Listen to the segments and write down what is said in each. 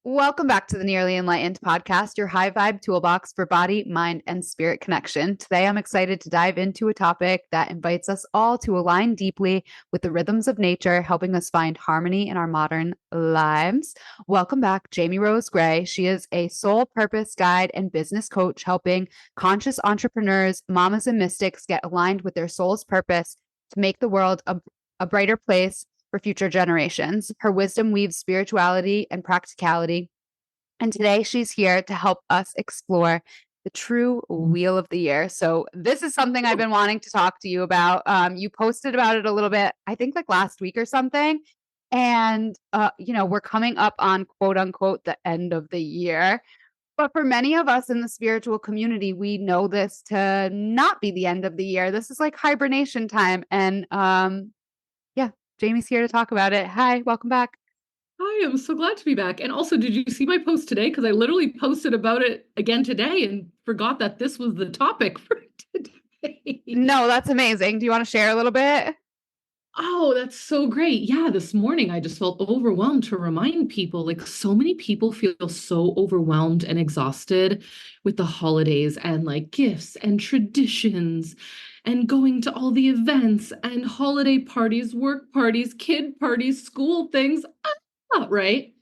Welcome back to the Nearly Enlightened podcast, your high vibe toolbox for body, mind, and spirit connection. Today, I'm excited to dive into a topic that invites us all to align deeply with the rhythms of nature, helping us find harmony in our modern lives. Welcome back, Jayme Rose Gray. She is a soul purpose guide and business coach, helping conscious entrepreneurs, mamas, and mystics get aligned with their soul's purpose to make the world a brighter place for future generations. Her wisdom weaves spirituality and practicality. And today she's here to help us explore the true wheel of the year. So this is something I've been wanting to talk to you about. You posted about it a little bit, I think like last week or something. And, we're coming up on quote unquote the end of the year. But for many of us in the spiritual community, we know this to not be the end of the year. This is like hibernation time. And yeah, Jamie's here to talk about it. Hi, welcome back. Hi, I'm so glad to be back. And also, did you see my post today? Because I literally posted about it again today and forgot that this was the topic for today. No, that's amazing. Do you want to share a little bit? Oh, that's so great. Yeah, this morning I just felt overwhelmed to remind people, like so many people feel so overwhelmed and exhausted with the holidays and like gifts and traditions and going to all the events and holiday parties, work parties, kid parties, school things. Right?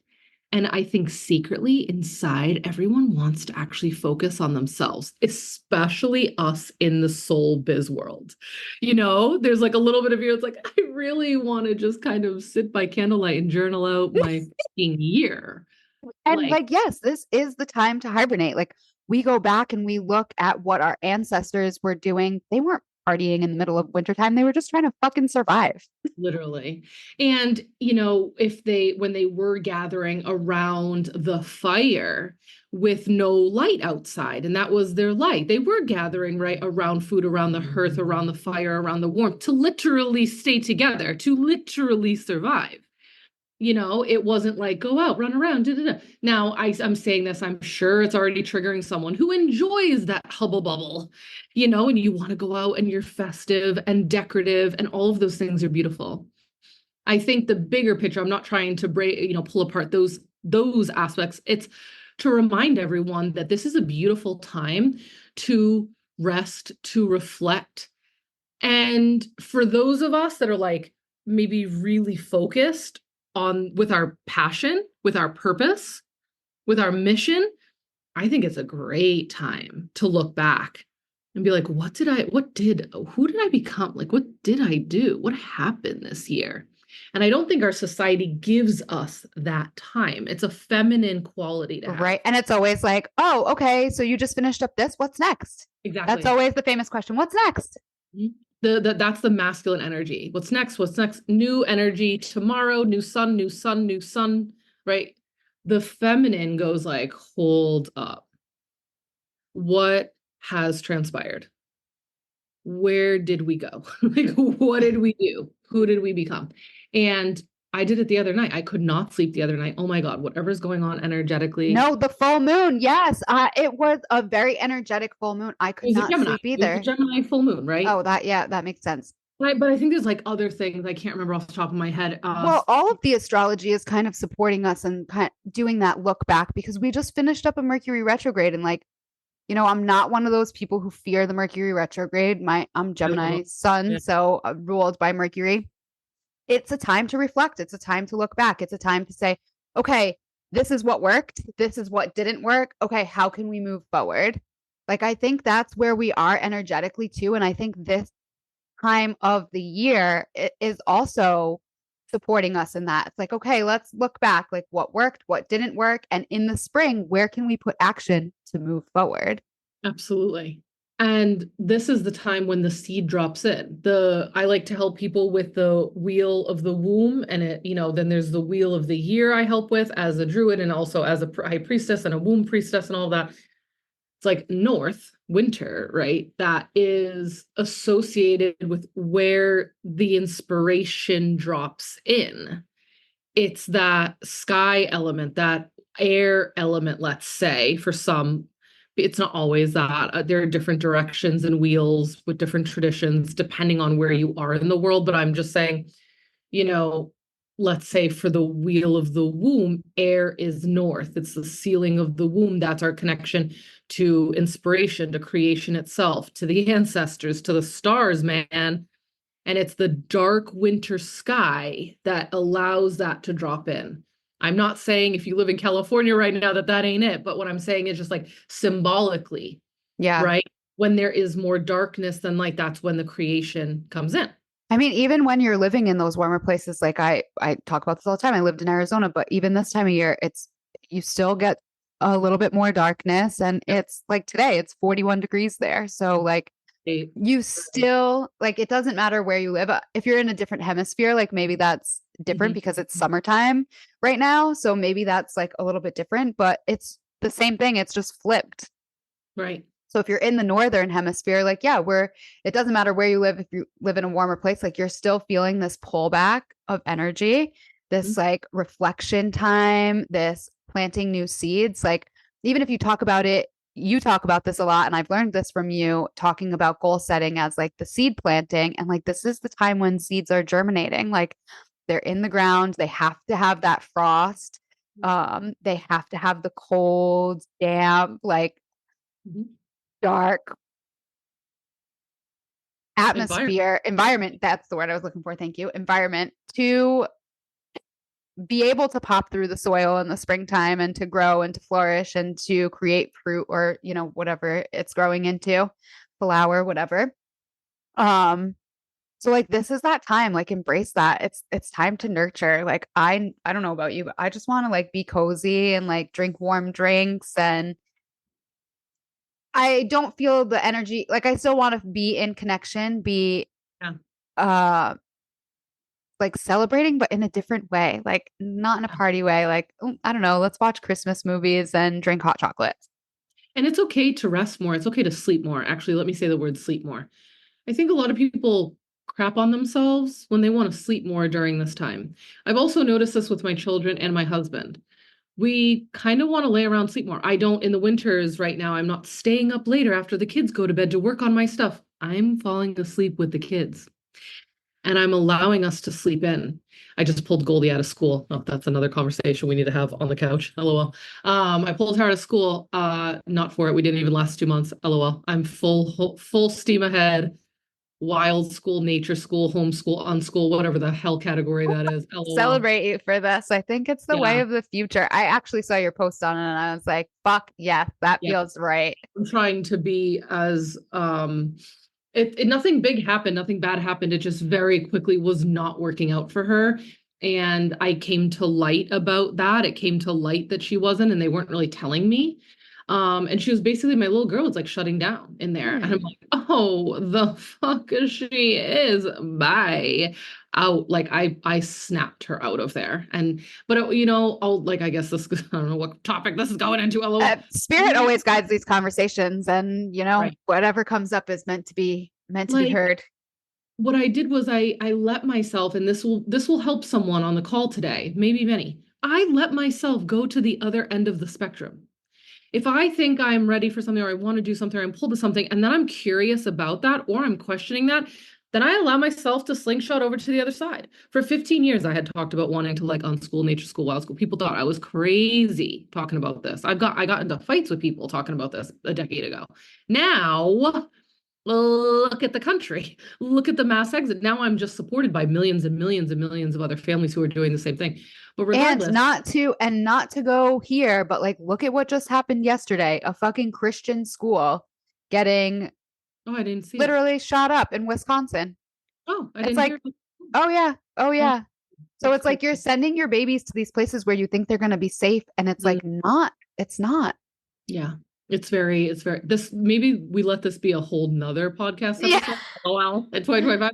And I think secretly inside, everyone wants to actually focus on themselves, especially us in the soul biz world. There's like a little bit of you, it's like, I really want to just kind of sit by candlelight and journal out my fucking year. And Like, yes, this is the time to hibernate. Like we go back and we look at what our ancestors were doing. They weren't partying in the middle of wintertime. They were just trying to fucking survive. literally. And, when they were gathering around the fire with no light outside, and that was their light, they were gathering right around food, around the hearth, around the fire, around the warmth to literally stay together, to literally survive. It wasn't like go out, run around. Da, da, da. Now I'm saying this, I'm sure it's already triggering someone who enjoys that hubble bubble, and you want to go out and you're festive and decorative and all of those things are beautiful. I think the bigger picture, I'm not trying to pull apart those aspects. It's to remind everyone that this is a beautiful time to rest, to reflect. And for those of us that are like maybe really focused on with our passion, with our purpose, with our mission, I think it's a great time to look back and be like, who did I become? Like, what did I do? What happened this year? And I don't think our society gives us that time. It's a feminine quality to have. Right. And it's always like, oh, okay, so you just finished up this. What's next? Exactly. That's always the famous question. What's next? That's the masculine energy. What's next? New energy tomorrow, new sun, right? The feminine goes like, hold up. What has transpired? Where did we go? Like, what did we do? Who did we become? And I did it the other night. I could not sleep the other night. Oh my God, whatever's going on energetically. No, the full moon. Yes. It was a very energetic full moon. I could not sleep either. It was a Gemini full moon, right? Oh, that makes sense. But I think there's like other things I can't remember off the top of my head. Well, all of the astrology is kind of supporting us and kind of doing that look back because we just finished up a Mercury retrograde and I'm not one of those people who fear the Mercury retrograde. I'm Gemini sun, so ruled by Mercury. It's a time to reflect. It's a time to look back. It's a time to say, okay, this is what worked. This is what didn't work. Okay, how can we move forward? Like, I think that's where we are energetically too. And I think this time of the year is also supporting us in that. It's like, okay, let's look back, like what worked, what didn't work. And in the spring, where can we put action to move forward? Absolutely. And this is the time when the seed drops in. I like to help people with the wheel of the womb, and then there's the wheel of the year I help with as a druid and also as a high priestess and a womb priestess and all that. It's like north, winter, right? That is associated with where the inspiration drops in. It's that sky element, that air element, let's say, for some. It's not always that. There are different directions and wheels with different traditions depending on where you are in the world. But I'm just saying, let's say for the wheel of the womb, air is north. It's the sealing of the womb. That's our connection to inspiration, to creation itself, to the ancestors, to the stars, man. And it's the dark winter sky that allows that to drop in. I'm not saying if you live in California right now that that ain't it, but what I'm saying is just like symbolically, Yeah. right? When there is more darkness than light, that's when the creation comes in. I mean, even when you're living in those warmer places, like I talk about this all the time. I lived in Arizona, but even this time of year, it's you still get a little bit more darkness, and Yep. it's like today, it's 41 degrees there. So like you still like it doesn't matter where you live. If you're in a different hemisphere, like maybe that's different Mhm. because it's summertime right now. So maybe that's like a little bit different, but it's the same thing. It's just flipped. Right. So if you're in the northern hemisphere, like yeah, it doesn't matter where you live, if you live in a warmer place, like you're still feeling this pullback of energy, this Mhm. like reflection time, this planting new seeds. Like even if you talk about it, you talk about this a lot, and I've learned this from you talking about goal setting as like the seed planting, and like this is the time when seeds are germinating. Like they're in the ground, they have to have that frost. They have to have the cold, damp, like Mhm. dark Environment. environment, that's the word I was looking for, thank you, environment to be able to pop through the soil in the springtime and to grow and to flourish and to create fruit or, whatever it's growing into, flower, whatever. Um, so like this is that time, like embrace that. It's time to nurture. Like I don't know about you, but I just want to like be cozy and like drink warm drinks, and I don't feel the energy. Like I still want to be in connection, be Yeah. uh like celebrating, but in a different way, like not in a party way. Like, oh, I don't know, let's watch Christmas movies and drink hot chocolate. And it's okay to rest more. It's okay to sleep more. Actually, let me say the word sleep more. I think a lot of people crap on themselves when they want to sleep more during this time. I've also noticed this with my children and my husband. We kind of want to lay around, sleep more. I don't, in the winters right now, I'm not staying up later after the kids go to bed to work on my stuff. I'm falling asleep with the kids and I'm allowing us to sleep in. I just pulled Goldie out of school. Oh, that's another conversation we need to have on the couch. LOL. I pulled her out of school. Not for it. We didn't even last 2 months. LOL. I'm full steam ahead. Wild school, nature school, homeschool, unschool, whatever the hell category that is. LOL. Celebrate you for this. I think it's the way Yeah. of the future. I actually saw your post on it and I was like, fuck yes, that Yeah. feels right. I'm trying to be as nothing big happened, nothing bad happened. It just very quickly was not working out for her. And I came to light about that. It came to light that she wasn't, and they weren't really telling me. And she was basically my little girl was like shutting down in there. And I'm like, oh, the fuck she is. Bye. Out. Like I snapped her out of there. And but I'll like I guess this I don't know what topic this is going into. LOL. Spirit always guides these conversations, and Right. whatever comes up is meant to be Like heard. what I did was I let myself, and this will help someone on the call today, maybe many. I let myself go to the other end of the spectrum. If I think I'm ready for something or I want to do something or I'm pulled to something and then I'm curious about that or I'm questioning that, then I allow myself to slingshot over to the other side. For 15 years, I had talked about wanting to like unschool, nature school, wild school. People thought I was crazy talking about this. I got into fights with people talking about this a decade ago. Now look at the country. Look at the mass exit. Now I'm just supported by millions and millions and millions of other families who are doing the same thing. But And regardless, not to go here, but like look at what just happened yesterday. A fucking Christian school getting oh, I didn't see it. literally shot up in Wisconsin. Oh, I It's didn't like, hear it. oh yeah, oh Oh, yeah. So that's it's like crazy. you're sending your babies to these places where you think they're going to be safe, and it's Mm, like not. It's not. yeah. It's very, this, maybe we let this be a whole nother podcast Yeah. episode. Oh, wow. At 2025.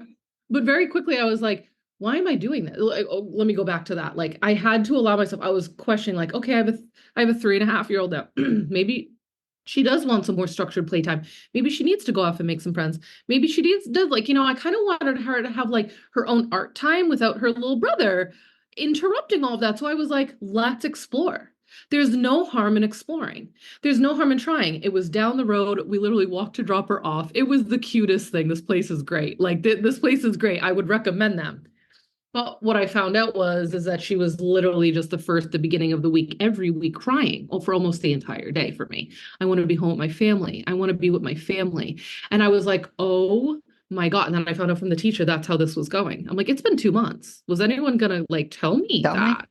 But very quickly, I was like, why am I doing that? Like, oh, let me go back to that. Like, I had to allow myself, I was questioning, like, okay, I have a 3.5-year-old now. Maybe she does want some more structured playtime. Maybe she needs to go off and make some friends. Maybe she does like, I kind of wanted her to have like her own art time without her little brother interrupting all of that. So I was like, let's explore. There's no harm in exploring. There's no harm in trying. It was down the road. We literally walked to drop her off. It was the cutest thing. This place is great. Like this place is great. I would recommend them. Well, what I found out is that she was literally just the beginning of the week, every week crying for almost the entire day for me. I want to be home with my family. I want to be with my family. And I was like, oh my God. And then I found out from the teacher, that's how this was going. I'm like, it's been 2 months. Was anyone going to like tell me Tell me. that?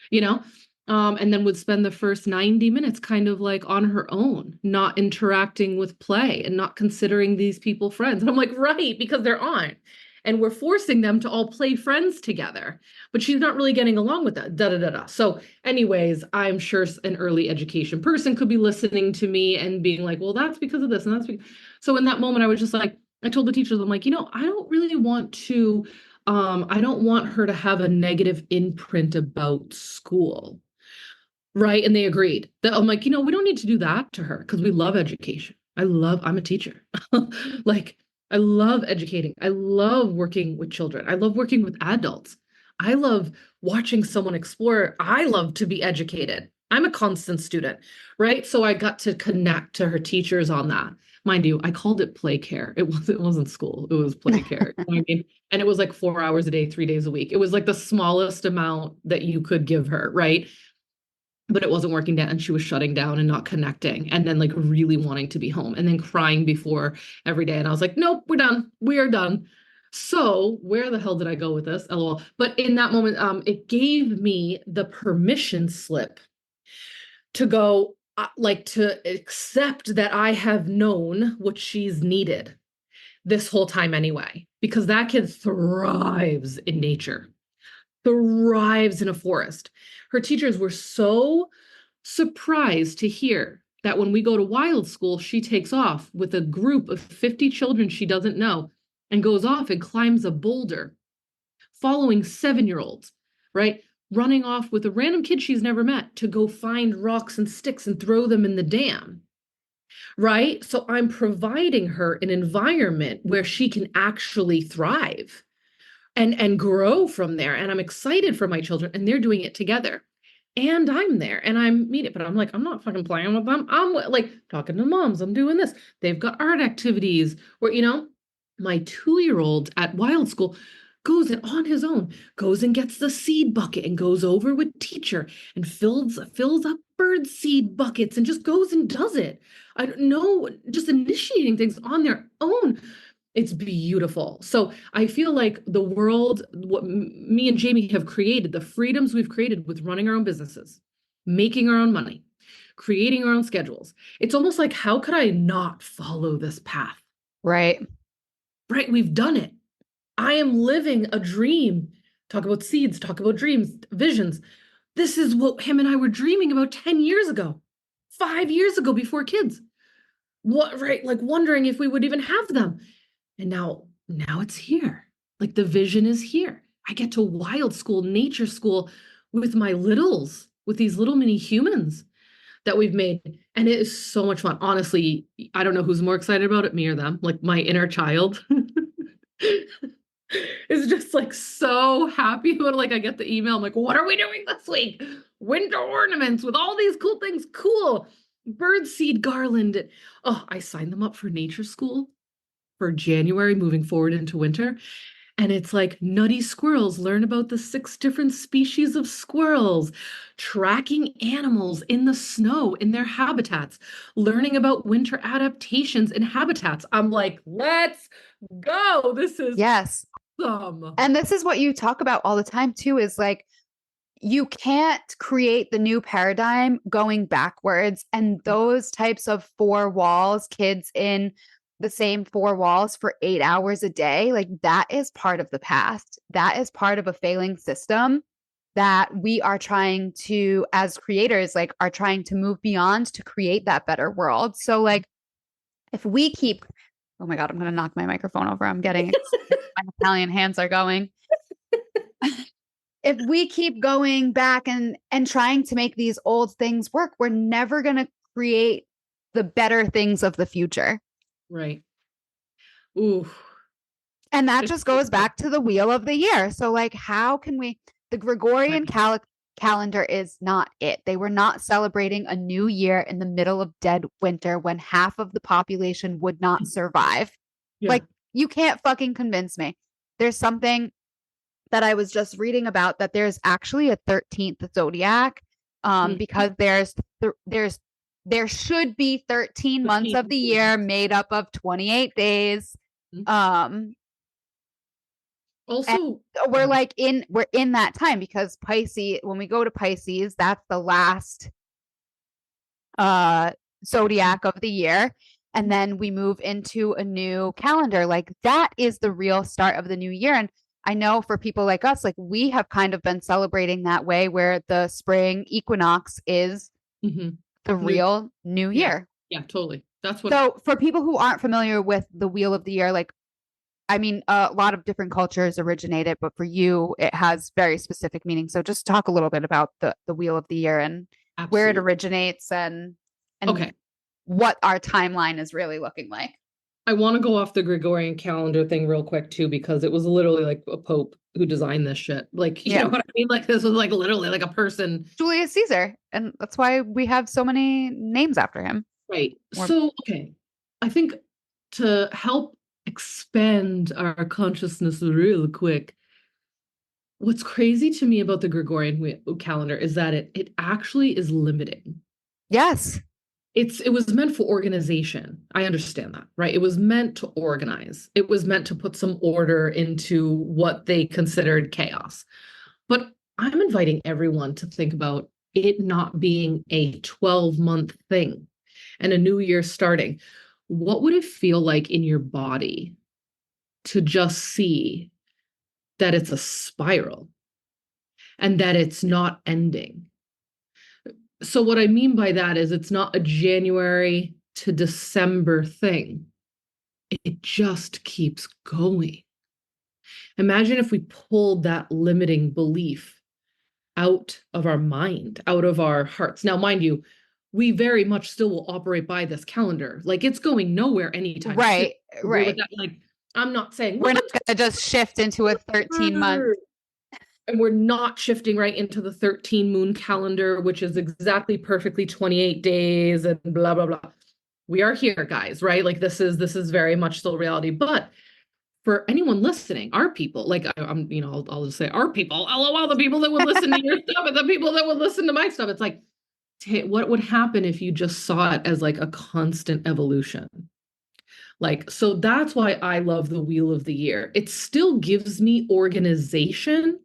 You know? And then would spend the first 90 minutes kind of like on her own, not interacting with play and not considering these people friends. And I'm like, right, because there aren't. And we're forcing them to all play friends together, but she's not really getting along with that. Da da da da. So, anyways, I'm sure an early education person could be listening to me and being like, well, that's because of this and that's because. So in that moment, I was just like, I told the teachers, I'm like, I don't really want to, I don't want her to have a negative imprint about school. Right. And they agreed that I'm like, we don't need to do that to her because we love education. I'm a teacher. Like, I love educating. I love working with children. I love working with adults. I love watching someone explore. I love to be educated. I'm a constant student. Right. So I got to connect to her teachers on that. Mind you, I called it play care. It wasn't school. It was play care. You know what I mean? And it was like 4 hours a day, 3 days a week. It was like the smallest amount that you could give her. Right. But it wasn't working down and she was shutting down and not connecting and then like really wanting to be home and then crying before every day. And I was like, nope, we're done. We are done. So where the hell did I go with this? LOL. But in that moment, it gave me the permission slip to go, like to accept that I have known what she's needed this whole time anyway, because that kid thrives in nature, thrives in a forest. Her teachers were so surprised to hear that when we go to wild school, she takes off with a group of 50 children she doesn't know and goes off and climbs a boulder, following 7-year-olds, right? Running off with a random kid she's never met to go find rocks and sticks and throw them in the dam, right? So I'm providing her an environment where she can actually thrive and grow from there. And I'm excited for my children, and they're doing it together. And I'm there and I'm meeting, but I'm like, I'm not fucking playing with them. I'm like talking to moms. I'm doing this. They've got art activities where, my 2-year-old at Wild School goes in on his own, goes and gets the seed bucket and goes over with teacher and fills up bird seed buckets and just goes and does it. I don't know, just initiating things on their own. It's beautiful. So I feel like the world, what me and Jayme have created, the freedoms we've created with running our own businesses, making our own money, creating our own schedules. It's almost like, how could I not follow this path? Right. Right? We've done it. I am living a dream. Talk about seeds, talk about dreams, visions. This is what him and I were dreaming about 10 years ago, 5 years ago before kids. What, right? Like wondering if we would even have them. And now it's here. Like the vision is here. I get to wild school, nature school with my littles, with these little mini humans that we've made. And it is so much fun. Honestly, I don't know who's more excited about it, me or them. Like my inner child is just like so happy when like I get the email. I'm like, what are we doing this week? Winter ornaments with all these cool things. Cool. Bird seed garland. Oh, I signed them up for nature school for January moving forward into winter. And it's like nutty squirrels, learn about the 6 different species of squirrels, tracking animals in the snow in their habitats, learning about winter adaptations in habitats. I'm like, let's go. This is Yes. awesome. And this is what you talk about all the time too, is like, you can't create the new paradigm going backwards. And those types of 4 walls, kids in the same 4 walls for 8 hours a day, like that is part of the past. That is part of a failing system that we are trying to, as creators, like are trying to move beyond to create that better world. So like if we keep, oh my God, I'm going to knock my microphone over. I'm getting, my Italian hands are going. If we keep going back and trying to make these old things work, we're never going to create the better things of the future. Right. Ooh. And that just goes back to the wheel of the year. So like, how can we, the Gregorian calendar is not it. They were not celebrating a new year in the middle of dead winter when half of the population would not survive. Yeah. Like, you can't fucking convince me. There's something that I was just reading about, that there's actually a 13th zodiac, Mhm. because there should be 13 months of the year made up of 28 days. Um, and Also, we're in that time, because Pisces, when we go to Pisces, that's the last zodiac of the year. And then we move into a new calendar. Like, that is the real start of the new year. And I know for people like us, like, we have kind of been celebrating that way, where the spring equinox is mhm. the New, real new yeah, year. yeah, totally. That's what, So for people who aren't familiar with the wheel of the year, like, I mean, a lot of different cultures originate it, but for you, it has very specific meaning. So just talk a little bit about the wheel of the year and where it absolutely. originates, and Okay. what our timeline is really looking like. I want to go off the Gregorian calendar thing real quick too, because it was literally like a pope who designed this shit. Like, you Yeah. know what I mean? Like this was like literally like a person. Julius Caesar. And that's why we have so many names after him. Right. Or, So, okay. I think to help expand our consciousness real quick, what's crazy to me about the Gregorian calendar is that it actually is limiting. yes. It was meant for organization. I understand that, right? It was meant to organize. It was meant to put some order into what they considered chaos. But I'm inviting everyone to think about it not being a 12-month thing and a new year starting. What would it feel like in your body to just see that it's a spiral and that it's not ending? So, what I mean by that is it's not a January to December thing, it just keeps going. Imagine if we pulled that limiting belief out of our mind, out of our hearts. Now, mind you, we very much still will operate by this calendar. Like it's going nowhere anytime soon. Right. Agree with Right. that? Like, I'm not saying, We're look not what's going to just shift into a 13-month. and we're not shifting right into the 13 moon calendar, which is exactly perfectly 28 days and blah, blah, blah. We are here, guys, right? Like this is very much still reality. But for anyone listening, our people, like I'm, I'll just say our people, LOL, the people that would listen to your stuff and the people that would listen to my stuff. It's like, what would happen if you just saw it as like a constant evolution? Like, so that's why I love the wheel of the year. It still gives me organization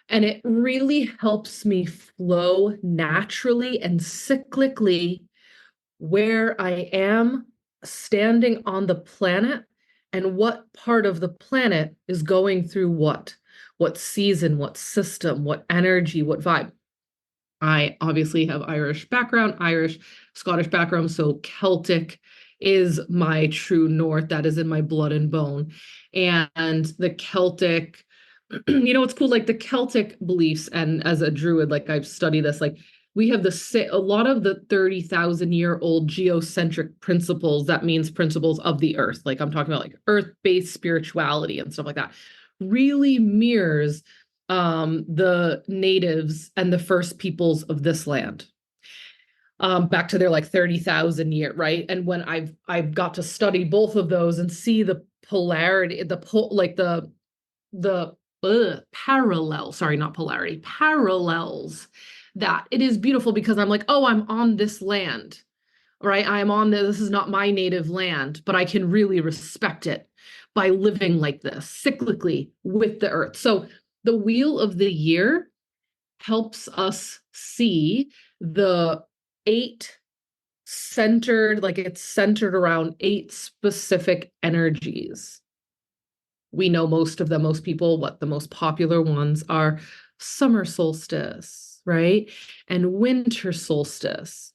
and it really helps me flow naturally and cyclically where I am standing on the planet and what part of the planet is going through what season, what system, what energy, what vibe. I obviously have Irish background, Irish, Scottish background, so Celtic is my true north. That is in my blood and bone. And the Celtic, it's cool, like the Celtic beliefs, and as a druid, like I've studied this, like we have a lot of the 30,000-year-old geocentric principles. That means principles of the earth. Like I'm talking about like earth-based spirituality and stuff like that. Really mirrors the natives and the first peoples of this land. Back to their like 30,000 year, right? And when I've got to study both of those and see the polarity, the parallel, sorry, not polarity, parallels, that it is beautiful because I'm like, oh, I'm on this land, right? I'm on this is not my native land, but I can really respect it by living like this cyclically with the earth. So the wheel of the year helps us see the eight centered, like it's centered around eight specific energies. We know most of them, most people, what the most popular ones are: summer solstice, right? And winter solstice.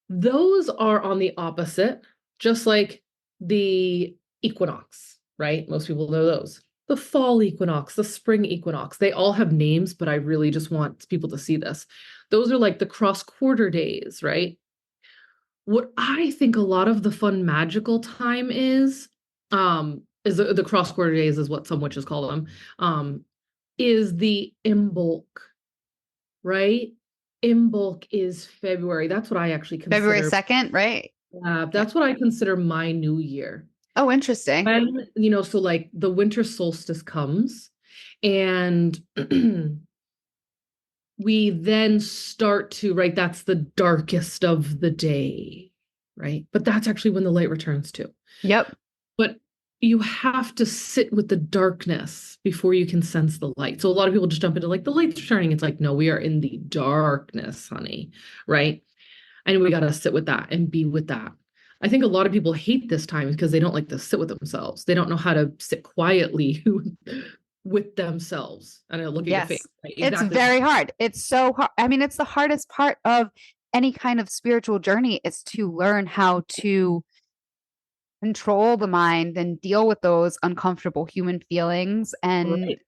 Those are on the opposite, just like the equinox, right? Most people know those. The fall equinox, the spring equinox, they all have names, but I really just want people to see this. Those are like the cross quarter days, right? What I think a lot of the fun magical time is the cross quarter days is what some witches call them, is the Imbolc, right? Imbolc is February. That's what I actually February consider. 2nd, right? Yeah. That's what I consider my new year. Oh, interesting. So like the winter solstice comes And we then start to, right, that's the darkest of the day, right? But that's actually when the light returns too. Yep. But you have to sit with the darkness before you can sense the light. So a lot of people just jump into like the light's returning. It's like, no, we are in the darkness, honey, right? And we got to sit with that and be with that. I think a lot of people hate this time because they don't like to sit with themselves. They don't know how to sit quietly with themselves. And I look at your face, Yes. right? It's Exactly. very hard. It's so hard. I mean, it's the hardest part of any kind of spiritual journey is to learn how to control the mind and deal with those uncomfortable human feelings. And Right.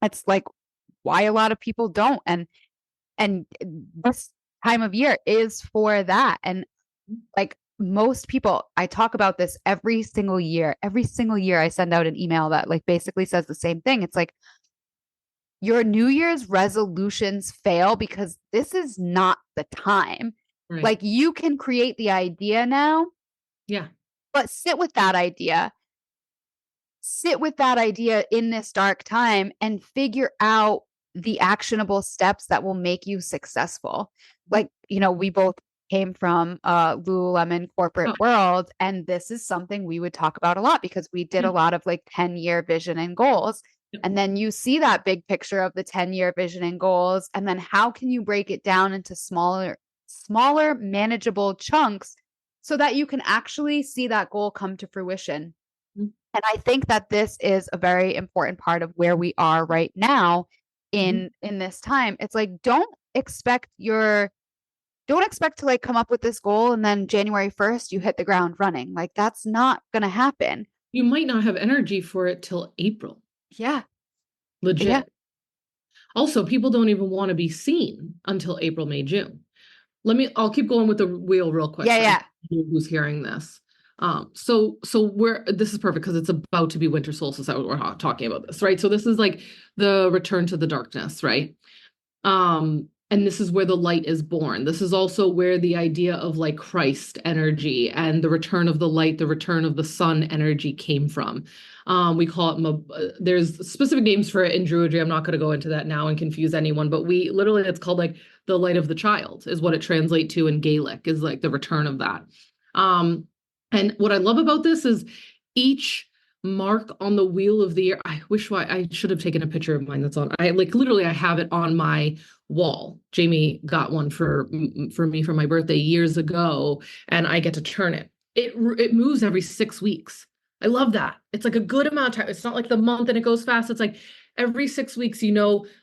it's like why a lot of people don't. And this time of year is for that. And like most people, I talk about this every single year. Every single year I send out an email that like basically says the same thing. It's like your New Year's resolutions fail because this is not the time. Right. Like you can create the idea now, Yeah. but sit with that idea in this dark time and figure out the actionable steps that will make you successful. Like, you know, we both came from a Lululemon corporate Oh, world, and this is something we would talk about a lot because we did yeah. a lot of like 10-year vision and goals. Yep. And then you see that big picture of the 10-year vision and goals, and then how can you break it down into smaller manageable chunks so that you can actually see that goal come to fruition. Mhm. And I think that this is a very important part of where we are right now Mhm. in this time. It's like don't expect to like come up with this goal and then January 1st you hit the ground running. Like that's not going to happen. You might not have energy for it till April. Yeah. Yeah. Legit. Also, people don't even want to be seen until April, May, June. I'll keep going with the wheel real quick Yeah, for yeah. anyone who's hearing this. This is perfect because it's about to be winter solstice that we're talking about this, right? So this is like the return to the darkness, right? And this is where the light is born. This is also where the idea of like Christ energy and the return of the light, the return of the sun energy came from. We call it, there's specific names for it in Druidry. I'm not going to go into that now and confuse anyone, but it's called like the light of the child is what it translates to in Gaelic, is like the return of that. Um, and what I love about this is each mark on the wheel of the year. I wish I should have taken a picture of mine that's on. I like literally I have it on my wall. Jayme got one for me for my birthday years ago, and I get to turn it. It moves every 6 weeks. I love that. It's like a good amount of time. It's not like the month and it goes fast. It's like every 6 weeks,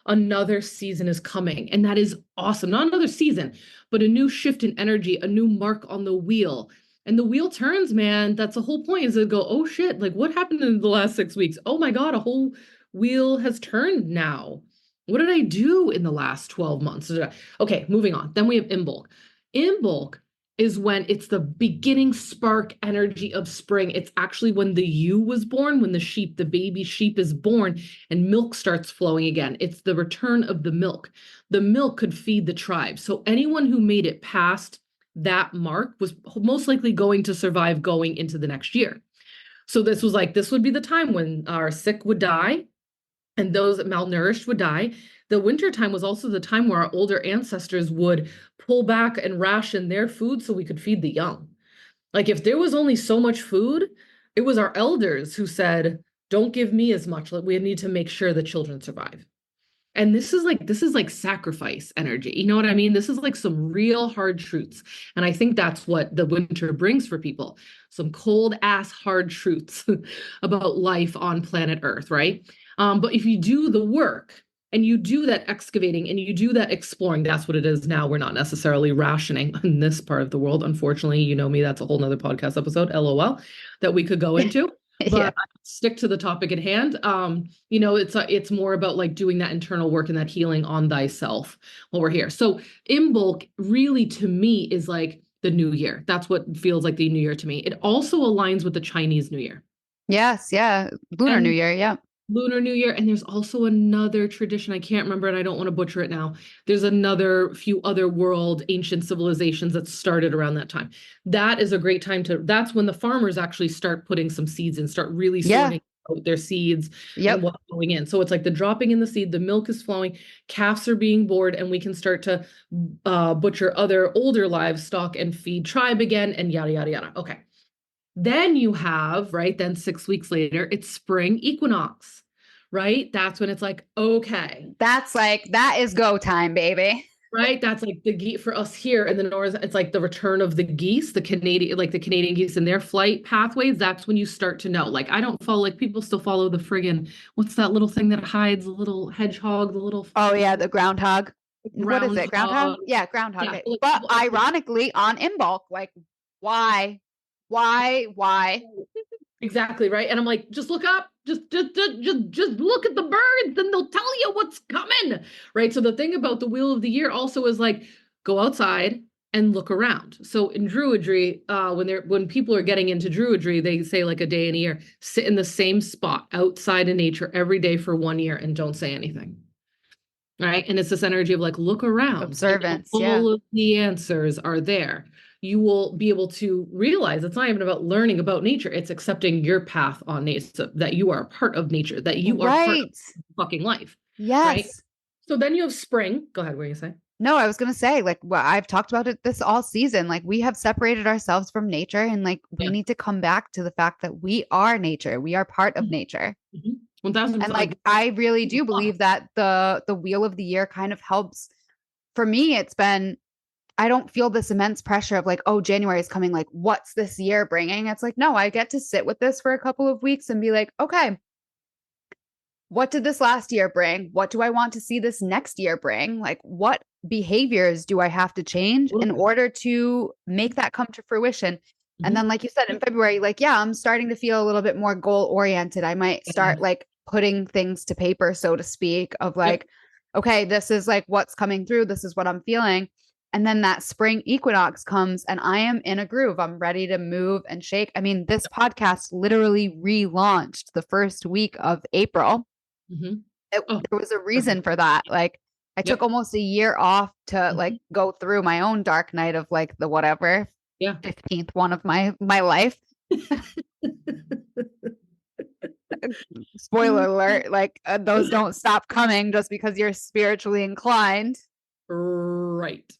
another season is coming, and that is awesome. Not another season, but a new shift in energy, a new mark on the wheel. And the wheel turns, man. That's the whole point, is to go, oh shit, like what happened in the last 6 weeks? Oh my God, a whole wheel has turned now. What did I do in the last 12 months? Okay, moving on. Then we have Imbolc. Imbolc is when it's the beginning spark energy of spring. It's actually when the ewe was born, when the baby sheep is born and milk starts flowing again. It's the return of the milk. The milk could feed the tribe. So anyone who made it past that mark was most likely going to survive going into the next year. So this would be the time when our sick would die and those malnourished would die. The winter time was also the time where our older ancestors would pull back and ration their food so we could feed the young. Like if there was only so much food, it was our elders who said, don't give me as much. We need to make sure the children survive. And this is like sacrifice energy. You know what I mean? This is like some real hard truths. And I think that's what the winter brings for people. Some cold ass hard truths about life on planet Earth, right? But if you do the work and you do that excavating and you do that exploring, that's what it is now. We're not necessarily rationing in this part of the world. Unfortunately, you know me, that's a whole nother podcast episode, LOL, that we could go into. Yeah. But I stick to the topic at hand. It's more about like doing that internal work and that healing on thyself while we're here. So Imbolc really to me is like the new year. That's what feels like the new year to me. It also aligns with the Chinese New Year Yes, yeah. Lunar New and Year, yeah. Lunar New Year. And there's also another tradition. I can't remember and I don't want to butcher it now. There's another few other world ancient civilizations that started around that time. That is a great time that's when the farmers actually start putting some seeds and start really Yeah. sorting out their seeds and Yep. what's going in. So it's like the dropping in the seed, the milk is flowing, calves are being bored, and we can start to butcher other older livestock and feed tribe again, and yada, yada, yada. Okay. Then you have, right, then 6 weeks later, it's spring equinox, right? That's when it's like, okay, That's like, that is go time, baby. right? That's like the geese for us here in the north. It's like the return of the geese, the Canadian geese and their flight pathways. That's when you start to know. Like, I don't follow, like, people still follow the friggin', what's that little thing that hides the little hedgehog, the little Oh yeah, the groundhog. What is it? Groundhog? groundhog. Yeah, groundhog. Yeah, Okay. like, But ironically, on in bulk, like, why? Why? exactly, right. And I'm like, just look up, just look at the birds, and they'll tell you what's coming, right? So the thing about the wheel of the year also is like, go outside and look around. So in Druidry, when people are getting into Druidry, they say like a day in a year, sit in the same spot outside in nature every day for 1 year and don't say anything. Right. And it's this energy of like, look around. You know, Observance. Yeah. all of the answers are there. You will be able to realize it's not even about learning about nature. It's accepting your path on nature, that you are a part of nature, that you are part of Right. fucking life. Right. Yes. So then you have spring. Go ahead. What are you say? No, I was gonna say, like, well, I've talked about it this all season. Like, we have separated ourselves from nature, and like, we Yeah. need to come back to the fact that we are nature. We are part of nature. Mm-hmm. 1000 And like like, I really do believe that the wheel of the year kind of helps. For me, it's been, I don't feel this immense pressure of like, oh, January is coming. Like, what's this year bringing? It's like, no, I get to sit with this for a couple of weeks and be like, okay, what did this last year bring? What do I want to see this next year bring? Like, what behaviors do I have to change in order to make that come to fruition? And mm-hmm. then, like you said, in February, like, yeah, I'm starting to feel a little bit more goal oriented. I might start like putting things to paper, so to speak, of like, okay, this is like what's coming through. This is what I'm feeling. And then that spring equinox comes and I am in a groove. I'm ready to move and shake. I mean, this podcast literally relaunched the first week of April. Mm-hmm. There was a reason for that. Like, I took almost a year off to like go through my own dark night of like the whatever 15th one of my life. Spoiler alert, like those don't stop coming just because you're spiritually inclined. Right.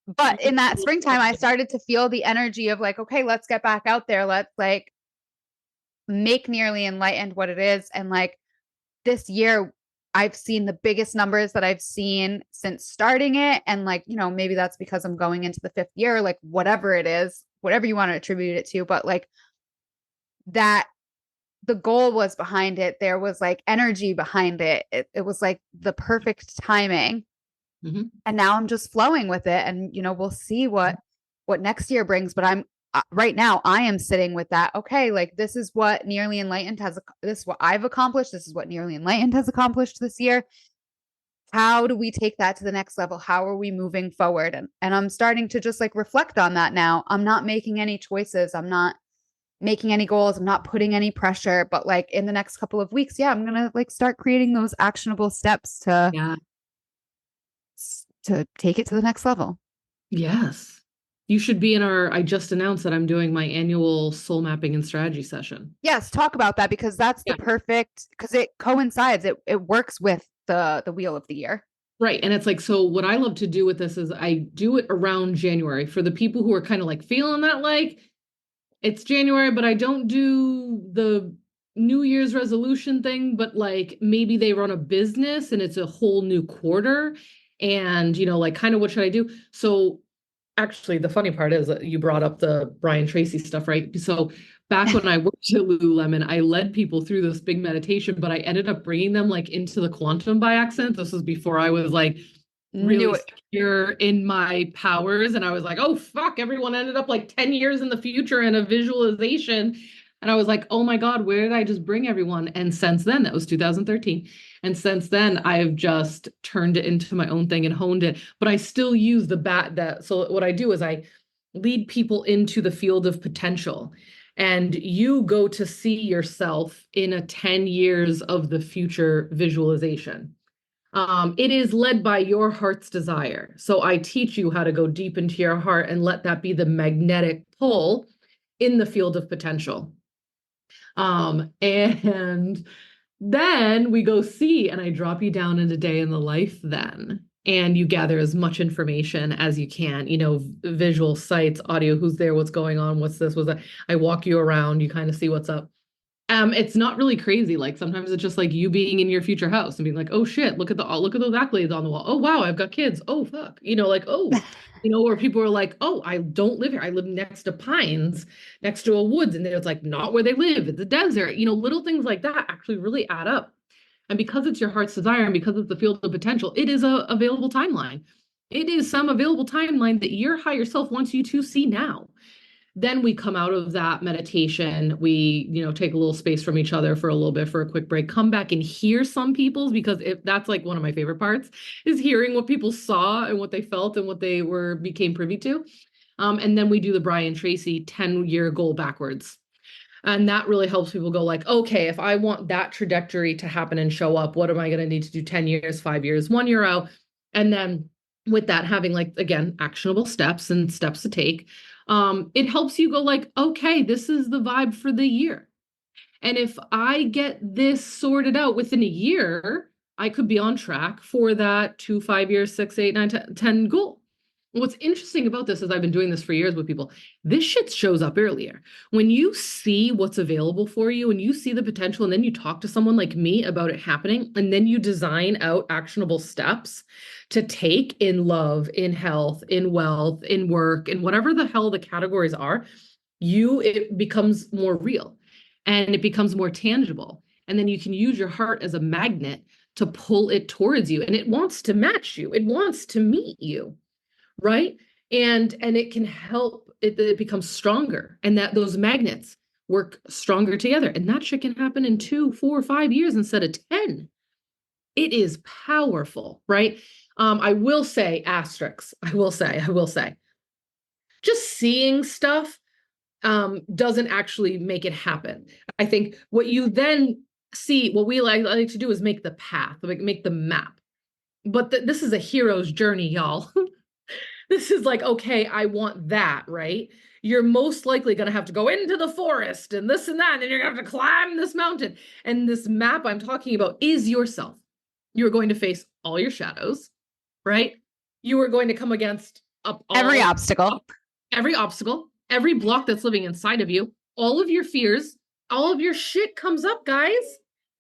But in that springtime, I started to feel the energy of like, okay, let's get back out there. Let's like make Nearly Enlightened what it is. And like this year, I've seen the biggest numbers that I've seen since starting it. And like, you know, maybe that's because I'm going into the 5th year, like whatever it is, whatever you want to attribute it to. But like that, the goal was behind it. There was like energy behind it. It was like the perfect timing. Mm-hmm. And now I'm just flowing with it. And, you know, we'll see what next year brings. But I'm right now, I am sitting with that. Okay, like this is what Nearly Enlightened this is what I've accomplished. This is what Nearly Enlightened has accomplished this year. How do we take that to the next level? How are we moving forward? And I'm starting to just like reflect on that now. I'm not making any choices. I'm not making any goals. I'm not putting any pressure, but like in the next couple of weeks, yeah, I'm going to like start creating those actionable steps to take it to the next level. Yes. You should be in I just announced that I'm doing my annual soul mapping and strategy session. Yes, talk about that because that's the perfect, because it coincides. It works with the wheel of the year. Right. And it's like, so what I love to do with this is I do it around January for the people who are kind of like feeling that like it's January, but I don't do the New Year's resolution thing, but like maybe they run a business and it's a whole new quarter. And, you know, like kind of what should I do? So actually, the funny part is that you brought up the Brian Tracy stuff, right? So back when I worked at Lululemon, I led people through this big meditation, but I ended up bringing them like into the quantum by accident. This was before I was like really secure in my powers. And I was like, oh, fuck, everyone ended up like 10 years in the future in a visualization. And I was like, oh my God, where did I just bring everyone? And since then, that was 2013. And since then, I've just turned it into my own thing and honed it. But I still use so what I do is I lead people into the field of potential. And you go to see yourself in a 10 years of the future visualization. It is led by your heart's desire. So I teach you how to go deep into your heart and let that be the magnetic pull in the field of potential. And then we go see, and I drop you down into day in the life then. And you gather as much information as you can, visual sights, audio, who's there, what's going on, what's this, what's that. I walk you around, you kind of see what's up. It's not really crazy. Like sometimes it's just like you being in your future house and being like, oh shit, look at those accolades on the wall. Oh wow, I've got kids. Oh fuck. Where people are like, oh, I don't live here. I live next to pines, next to a woods. And then it's like not where they live. It's a desert. Little things like that actually really add up. And because it's your heart's desire and because it's the field of potential, it is a available timeline. It is some available timeline that your higher self wants you to see now. Then we come out of that meditation, we, take a little space from each other for a little bit, for a quick break, come back and hear some people's, because that's like one of my favorite parts, is hearing what people saw and what they felt and what they became privy to. And then we do the Brian Tracy 10-year goal backwards. And that really helps people go like, okay, if I want that trajectory to happen and show up, what am I going to need to do 10 years, 5 years, 1 year out? And then with that, having like, again, actionable steps and steps to take, it helps you go like, okay, this is the vibe for the year. And if I get this sorted out within a year, I could be on track for that 2, 5 years, 6, 8, 9, 10 goal. What's interesting about this is I've been doing this for years with people. This shit shows up earlier. When you see what's available for you and you see the potential, and then you talk to someone like me about it happening, and then you design out actionable steps to take in love, in health, in wealth, in work, in whatever the hell the categories are, it becomes more real and it becomes more tangible. And then you can use your heart as a magnet to pull it towards you. And it wants to match you. It wants to meet you. Right. And it can help it becomes stronger, and that those magnets work stronger together. And that shit can happen in 2, 4, 5 years instead of 10. It is powerful, right? I will say asterisks. I will say, just seeing stuff doesn't actually make it happen. I think what you then see, what we like to do is make the path, like make the map. But this is a hero's journey, y'all. This is like, okay, I want that, right? You're most likely going to have to go into the forest and this and that, and you're going to have to climb this mountain. And this map I'm talking about is yourself. You're going to face all your shadows, right? You are going to come against every obstacle, every block that's living inside of you, all of your fears, all of your shit comes up, guys.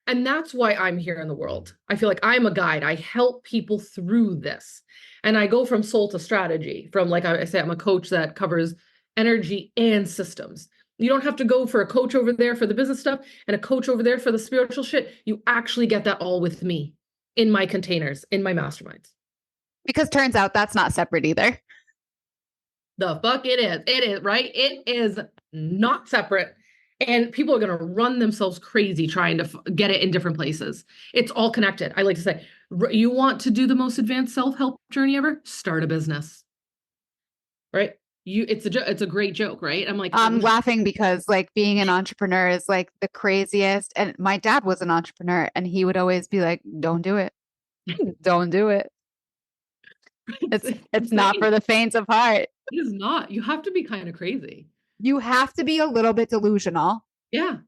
And that's why I'm here in the world. I feel like I'm a guide. I help people through this. And I go from soul to strategy. From, like I say, I'm a coach that covers energy and systems. You don't have to go for a coach over there for the business stuff and a coach over there for the spiritual shit. You actually get that all with me in my containers, in my masterminds. Because turns out that's not separate either. The fuck it is. It is, right? It is not separate. And people are going to run themselves crazy trying to get it in different places. It's all connected. I like to say, you want to do the most advanced self-help journey ever? Start a business. Right? It's a great joke, right? I'm laughing because like being an entrepreneur is like the craziest. And my dad was an entrepreneur and he would always be like, don't do it. Don't do it. It's not for the faint of heart. It is not. You have to be kind of crazy. You have to be a little bit delusional. Yeah.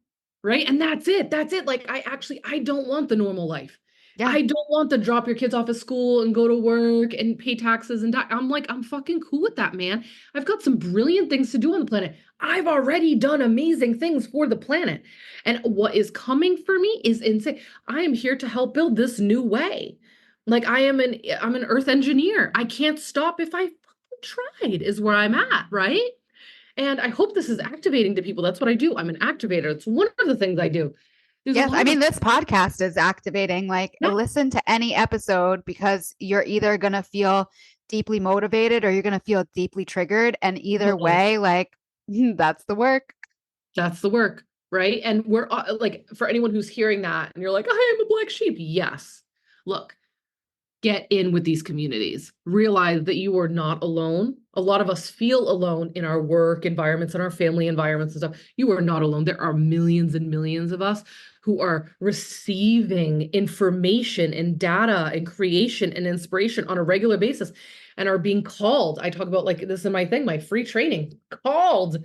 Right. And that's it. That's it. Like, I don't want the normal life. Yeah. I don't want to drop your kids off at school and go to work and pay taxes and die. I'm fucking cool with that, man. I've got some brilliant things to do on the planet. I've already done amazing things for the planet. And what is coming for me is insane. I am here to help build this new way. Like I'm an earth engineer. I can't stop if I fucking tried, is where I'm at, right? And I hope this is activating to people. That's what I do. I'm an activator. It's one of the things I do. Yes, I mean, this podcast is activating. Like, listen to any episode because you're either going to feel deeply motivated or you're going to feel deeply triggered. And either way, like, that's the work. That's the work, right? And we're like, for anyone who's hearing that and you're like, I am a black sheep. Yes. Look, get in with these communities. Realize that you are not alone. A lot of us feel alone in our work environments and our family environments and stuff. You are not alone. There are millions and millions of us who are receiving information and data and creation and inspiration on a regular basis and are being called. I talk about like this in my thing, my free training, called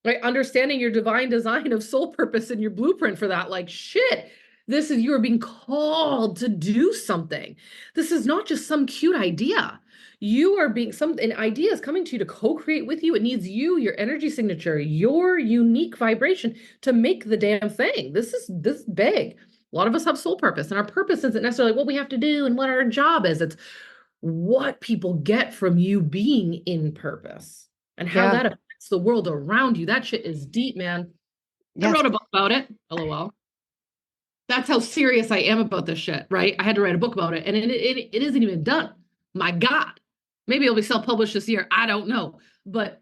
right? Understanding your divine design of soul purpose and your blueprint for that. Like, shit, this is, you are being called to do something. This is not just some cute idea. You are being, an idea is coming to you to co-create with you. It needs you, your energy signature, your unique vibration to make the damn thing. This is big. A lot of us have soul purpose, and our purpose isn't necessarily what we have to do and what our job is. It's what people get from you being in purpose and how Yeah. that affects the world around you. That shit is deep, man. I Yes. wrote a book about it. LOL. That's how serious I am about this shit, right? I had to write a book about it, and it isn't even done. My God. Maybe it'll be self-published this year. I don't know. But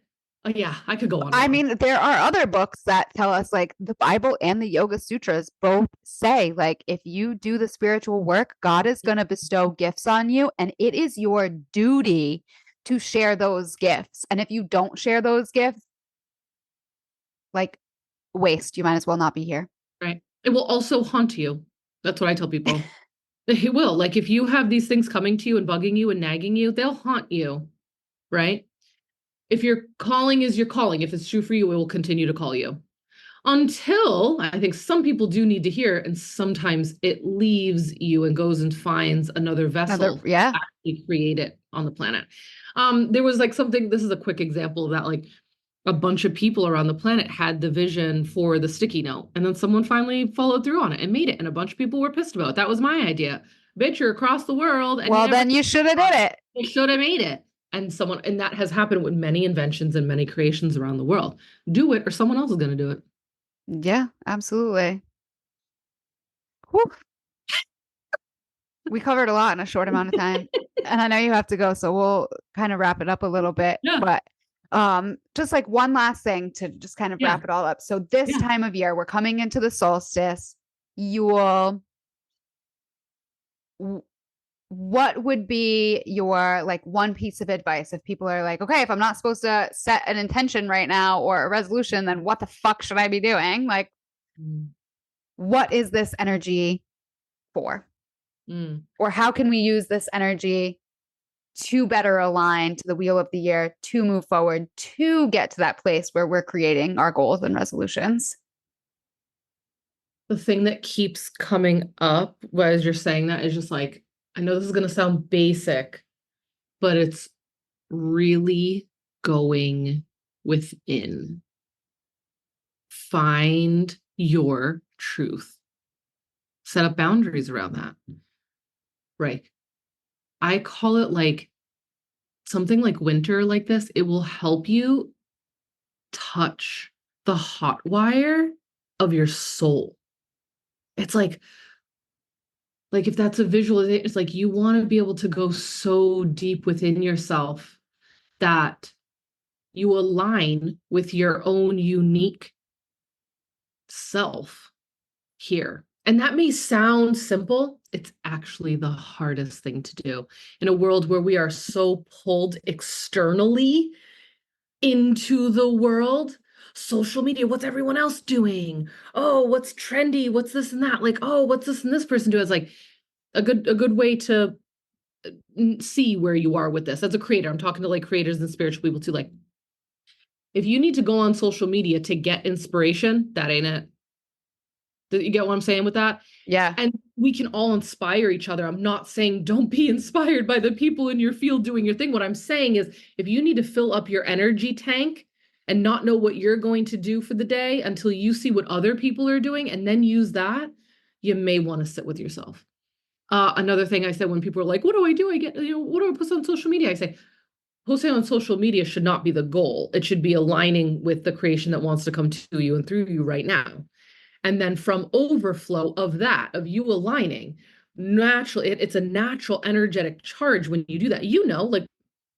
yeah, I could go on and I on. mean, there are other books that tell us, like the Bible and the Yoga Sutras both say, like, if you do the spiritual work, God is going to bestow gifts on you, and it is your duty to share those gifts. And if you don't share those gifts, like, waste. You might as well not be here. Right. It will also haunt you. That's what I tell people. It will. Like if you have these things coming to you and bugging you and nagging you, they'll haunt you, right? If your calling is your calling, if it's true for you, it will continue to call you. Until I think some people do need to hear, and sometimes it leaves you and goes and finds another vessel to Yeah. actually create it on the planet. There was like something, this is a quick example of that, like a bunch of people around the planet had the vision for the sticky note, and then someone finally followed through on it and made it, and a bunch of people were pissed about it. That was my idea. Bitch, you're across the world and you Well, never then you should have did it. you should have made it. And that has happened with many inventions and many creations around the world. Do it or someone else is going to do it. Yeah, absolutely. Whew. We covered a lot in a short amount of time. And I know you have to go, so we'll kind of wrap it up a little bit. Yeah. But just like one last thing to just kind of Yeah. wrap it all up. So this Yeah. time of year, we're coming into the solstice. You will what would be your like one piece of advice if people are like, okay, if I'm not supposed to set an intention right now or a resolution, then what the fuck should I be doing? Like, what is this energy for? Or how can we use this energy to better align to the wheel of the year, to move forward, to get to that place where we're creating our goals and resolutions? The thing that keeps coming up as you're saying that is just like, I know this is going to sound basic, but it's really going within. Find your truth. Set up boundaries around that. Right. I call it like something like winter like this. It will help you touch the hot wire of your soul. It's like if that's a visualization, it's like you want to be able to go so deep within yourself that you align with your own unique self here. And that may sound simple. It's actually the hardest thing to do in a world where we are so pulled externally into the world. Social media, what's everyone else doing? Oh, what's trendy? What's this and that? Like, oh, what's this and this person doing? It's like a good way to see where you are with this. As a creator, I'm talking to like creators and spiritual people too. Like, if you need to go on social media to get inspiration, that ain't it. Do you get what I'm saying with that? Yeah. And we can all inspire each other. I'm not saying don't be inspired by the people in your field doing your thing. What I'm saying is if you need to fill up your energy tank and not know what you're going to do for the day until you see what other people are doing and then use that, you may want to sit with yourself. Another thing I said when people are like, what do I do? What do I post on social media? I say, posting on social media should not be the goal. It should be aligning with the creation that wants to come to you and through you right now. And then from overflow of that, of you aligning, naturally, it's a natural energetic charge when you do that. Like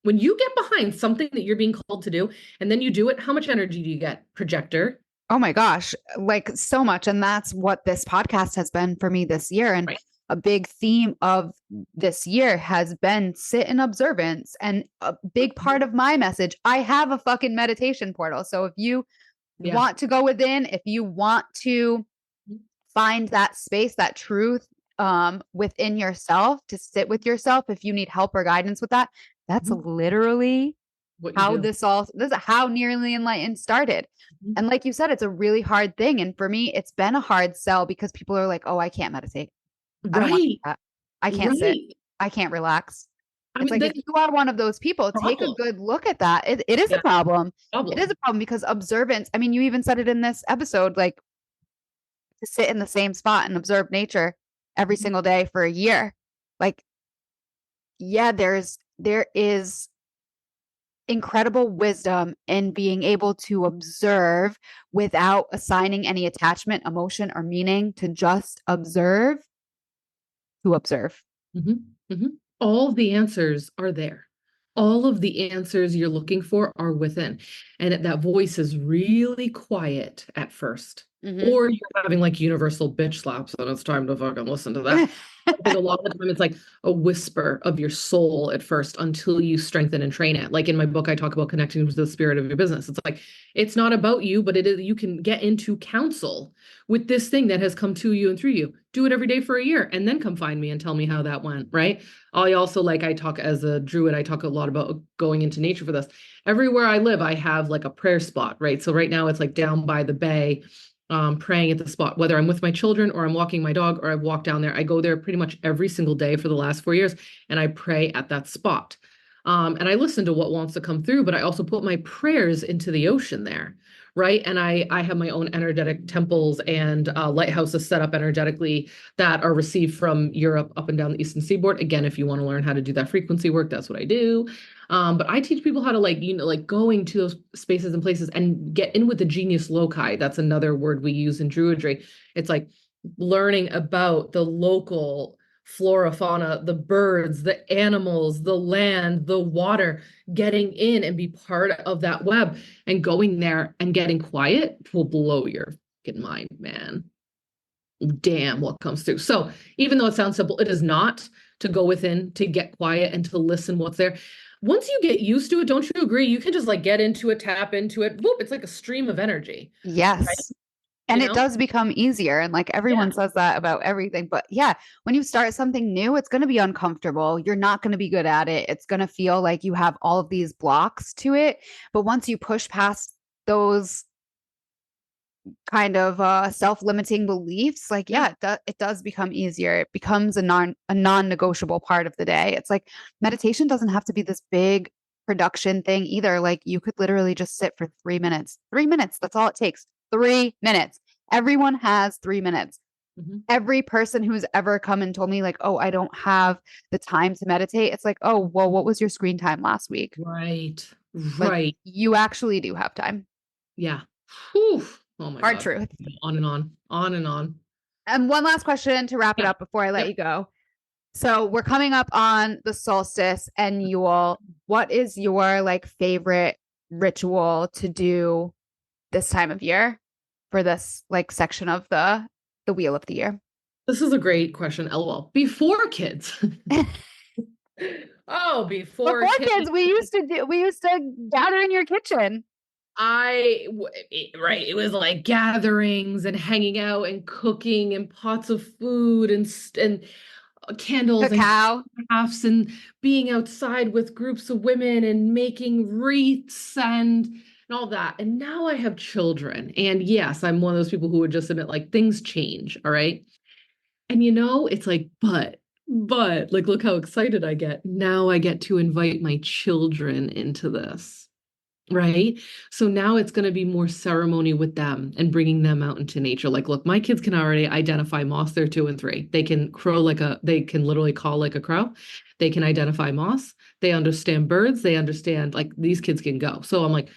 when you get behind something that you're being called to do, and then you do it, how much energy do you get? Projector. Oh my gosh, like so much. And that's what this podcast has been for me this year. And Right. a big theme of this year has been sit in observance. And a big part of my message, I have a fucking meditation portal. So if you want to go within, if you want to find that space, that truth within yourself, to sit with yourself, if you need help or guidance with that, that's literally what you how do. this is how Nearly Enlightened started. Mhm. And like you said, it's a really hard thing. And for me, it's been a hard sell because people are like, oh, I can't meditate. I don't want to do Right, that. I can't sit. right. I can't relax. I It's mean, like if that's you are one of those people, a take a problem. good look at that. It is a Yeah, problem. It is problem. a problem because observance, I mean, you even said it in this episode, like to sit in the same spot and observe nature every Mhm. single day for a year. Like, yeah, there is incredible wisdom in being able to observe without assigning any attachment, emotion, or meaning to just observe to observe. Mhm, mhm. All the answers are there. All of the answers you're looking for are within. And that voice is really quiet at first. Hmm. Or you're having like universal bitch slaps, and it's time to fucking listen to that. I think a lot of the time it's like a whisper of your soul at first until you strengthen and train it. Like in my book, I talk about connecting with the spirit of your business. It's like it's not about you, but it is you can get into counsel with this thing that has come to you and through you. Do it every day for a year and then come find me and tell me how that went, right? I also like I talk as a druid, I talk a lot about going into nature for this. Everywhere I live, I have like a prayer spot, right? So right now it's like down by the bay, praying at the spot, whether I'm with my children or I'm walking my dog or I walk down there. I go there pretty much every single day for the last 4 years and I pray at that spot. And I listen to what wants to come through, but I also put my prayers into the ocean there, right? And I have my own energetic temples and lighthouses set up energetically that are received from Europe up and down the eastern seaboard. Again, if you want to learn how to do that frequency work, that's what I do. But I teach people how to like, like going to those spaces and places and get in with the genius loci. That's another word we use in Druidry. It's like learning about the local flora, fauna, the birds, the animals, the land, the water, getting in and be part of that web and going there and getting quiet will blow your fucking mind, man. Damn what comes through. So even though it sounds simple, it is not to go within, to get quiet and to listen what's there. Once you get used to it, don't you agree? You can just like get into it, tap into it. Whoop, it's like a stream of energy, right? Yes. You And it know? does become easier. And like Yeah. everyone says that about everything. But yeah, when you start something new, it's going to be uncomfortable. You're not going to be good at it. It's going to feel like you have all of these blocks to it. But once you push past those kind of self-limiting beliefs, like Yeah. yeah, it does become easier. It becomes a non-negotiable part of the day. It's like meditation doesn't have to be this big production thing either. Like you could literally just sit for 3 minutes. 3 minutes, that's all it takes. 3 minutes. Everyone has 3 minutes. Mhm. Every person who's ever come and told me like, oh, I don't have the time to meditate, it's like, oh, well, what was your screen time last week? Right. Like Right. you actually do have time. Yeah. Whew. Oh my Hard God. truth. On and on, on and on. And one last question to wrap it Yeah. up before I let Yep. you go. So we're coming up on the solstice and Yule. What is your like favorite ritual to do this time of year for this like section of the wheel of the year? This is a great question. LOL. Before kids. Oh, before Before kids. kids, we used to gather in your kitchen. Right, it was like gatherings and hanging out and cooking and pots of food and candles and Cacao. crafts and being outside with groups of women and making wreaths and all that. And now I have children. And yes, I'm one of those people who would just admit like things change, all right? And it's like, but like look how excited I get. Now I get to invite my children into this. Right. So now it's going to be more ceremony with them and bringing them out into nature. Like, look, my kids can already identify moss. They're 2 and 3. They can they can literally call like a crow. They can identify moss. They understand birds. They understand, like, these kids can go. So I'm like,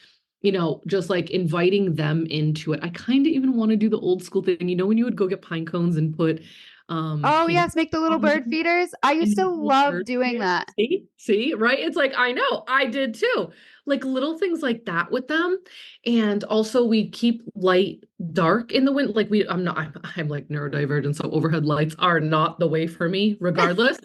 just like inviting them into it. I kind of even want to do the old school thing. When you would go get pine cones and put, Oh peanuts yes, make the little on bird them feeders. I and used to you little love birds doing here. that. See, right? It's like, I know, I did too. Like little things like that with them. And also we keep light dark in the wind. Like I'm like neurodivergent, so overhead lights are not the way for me, regardless.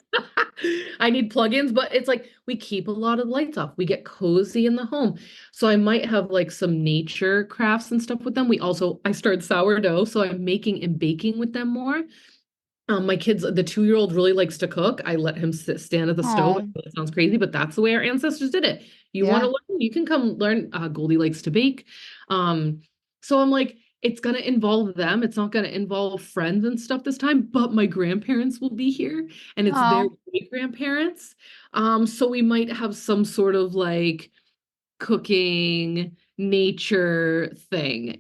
I need plugins, but it's like we keep a lot of lights off. We get cozy in the home. So I might have like some nature crafts and stuff with them. I started sourdough, so I'm making and baking with them more. My kids, the 2-year-old really likes to cook. I let him stand at the stove. Oh, It sounds crazy, but that's the way our ancestors did it. You want to Yeah. learn? You can come learn. Goldie likes to bake. So I'm like, it's going to involve them. It's not going to involve friends and stuff this time, but my grandparents will be here and it's their Oh, great grandparents. So we might have some sort of like cooking nature thing,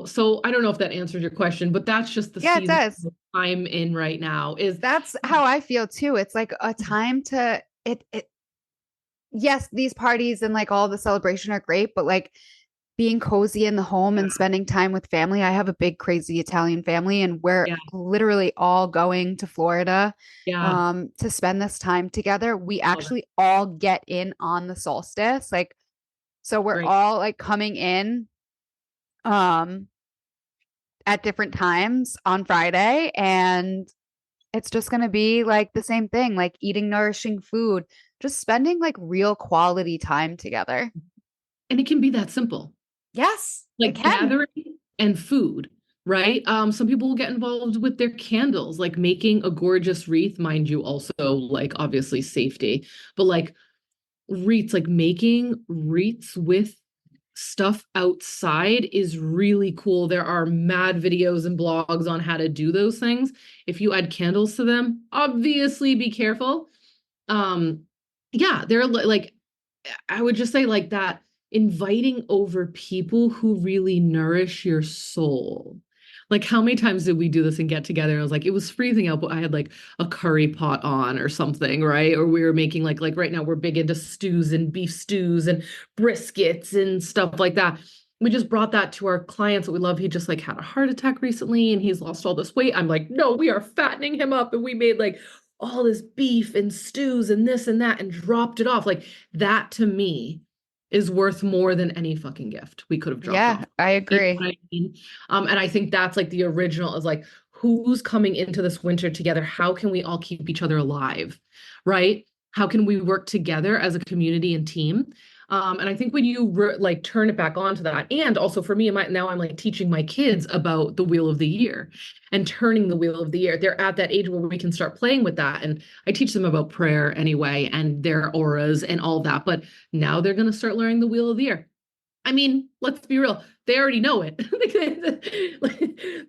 So I don't know if that answers your question, but that's just the yeah, it season does. I'm in right now is That's how I feel too. It's like a time to it yes, these parties and like all the celebration are great, but like being cozy in the home and spending time with family. I have a big, crazy Italian family, and we're yeah, literally all going to Florida yeah, to spend this time together. We love it. actually all get in on the solstice. Like, so we're Great. all like coming in um at different times on Friday, and it's just going to be like the same thing, like eating nourishing food, just spending like real quality time together. And it can be that simple. Yes, it Like can. gathering and food, right? Some people will get involved with their candles, like making a gorgeous wreath, mind you, also like obviously safety, but like wreaths, like making wreaths with stuff outside is really cool. There are mad videos and blogs on how to do those things. If you add candles to them, obviously be careful. Um, yeah, they're like, I would just say like that, inviting over people who really nourish your soul. Like how many times did we do this and get together? I was like, it was freezing out, but I had like a curry pot on or something, right? Or we were making like right now we're big into stews and beef stews and briskets and stuff like that. We just brought that to our clients that we love. He just like had a heart attack recently and he's lost all this weight. I'm like, no, we are fattening him up. And we made like all this beef and stews and this and that and dropped it off. Like that to me is worth more than any fucking gift we could have dropped Yeah, off. I You know agree. what I mean? And I think that's like the original is like, who's coming into this winter together? How can we all keep each other alive? Right? How can we work together as a community and team? And I think when you like turn it back onto that, and also for me, now I'm like teaching my kids about the wheel of the year and turning the wheel of the year. They're at that age where we can start playing with that. And I teach them about prayer anyway and their auras and all that. But now they're going to start learning the wheel of the year. I mean, let's be real. They already know it.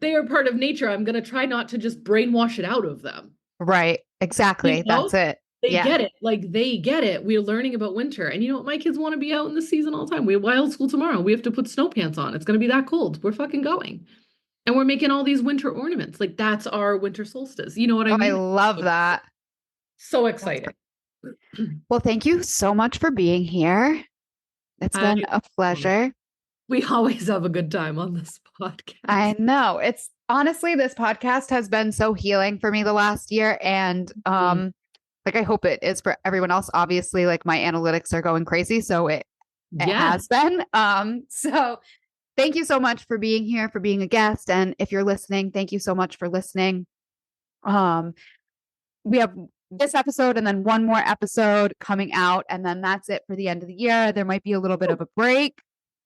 They are part of nature. I'm going to try not to just brainwash it out of them. Right. You Exactly. That's know, it. they Yeah. get it. Like they get it. We're learning about winter. And you know what? My kids want to be out in the season all the time. We have wild school tomorrow. We have to put snow pants on. It's going to be that cold. We're fucking going. And we're making all these winter ornaments. Like that's our winter solstice. You know what I Oh, I mean? love that. So That's great. excited. Well, thank you so much for being here. It's I been a pleasure. We always have a good time on this podcast. I know. It's honestly, this podcast has been so healing for me the last year. And Mm. like I hope it is for everyone else. Obviously, like my analytics are going crazy. So it Yeah. has been. So thank you so much for being here, for being a guest. And if you're listening, thank you so much for listening. Um, we have this episode and then one more episode coming out, and then that's it for the end of the year. There might be a little bit of a break.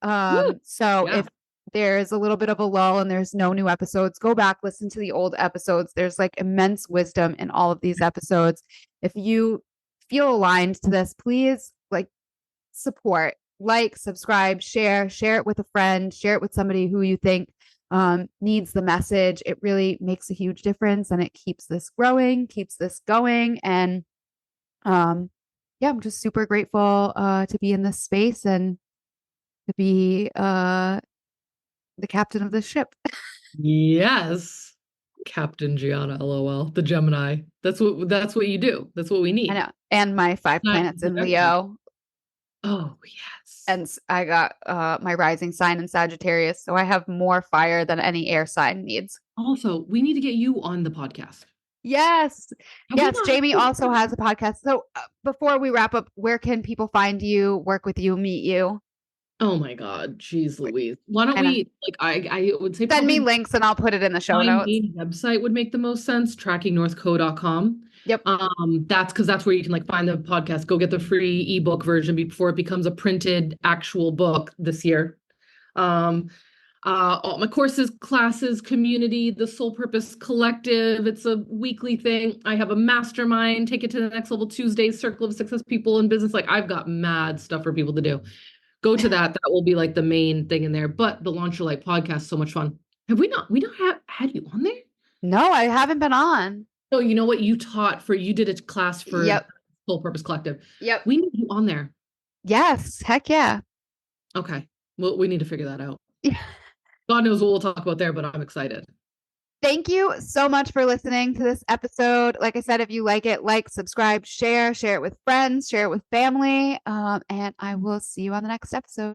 Woo. So Yeah. if there's a little bit of a lull and there's no new episodes, go back, listen to the old episodes. There's like immense wisdom in all of these episodes. If you feel aligned to this, please like support, like, subscribe, share it with a friend, share it with somebody who you think needs the message. It really makes a huge difference and it keeps this growing, keeps this going. And yeah, I'm just super grateful to be in this space and to be the captain of this ship. Yes. Captain Gianna, LOL. The Gemini. That's what you do. That's what we I need. know. And my 5 Not planets do in everything. Leo. Oh, yes. And I got my rising sign in Sagittarius. So I have more fire than any air sign needs. Also, we need to get you on the podcast. Yes. Have we Yes. not? Jayme also has a podcast. So before we wrap up, where can people find you, work with you, meet you? Oh my God. Jeez Louise. Why don't I know. we like I would say Send me probably links and I'll put it in the show my notes. main website would make the most sense, trackingnorthco.com. Yep. That's because that's where you can like find the podcast. Go get the free ebook version before it becomes a printed actual book this year. Um, All my courses, classes, community, the Soul Purpose Collective. It's a weekly thing. I have a mastermind, take it to the next level Tuesdays, Circle of Success People in Business. Like I've got mad stuff for people to do. Go to that. That will be like the main thing in there. But the Launch Your Light podcast, so much fun. Have we don't have had you on there? No, I haven't been on. Oh, you know what? You did a class for Yep. Soul Purpose Collective. Yep. We need you on there. Yes. Heck yeah. Okay. Well, we need to figure that out. God knows what we'll talk about there, but I'm excited. Thank you so much for listening to this episode. Like I said, if you like it, like, subscribe, share it with friends, share it with family. And I will see you on the next episode.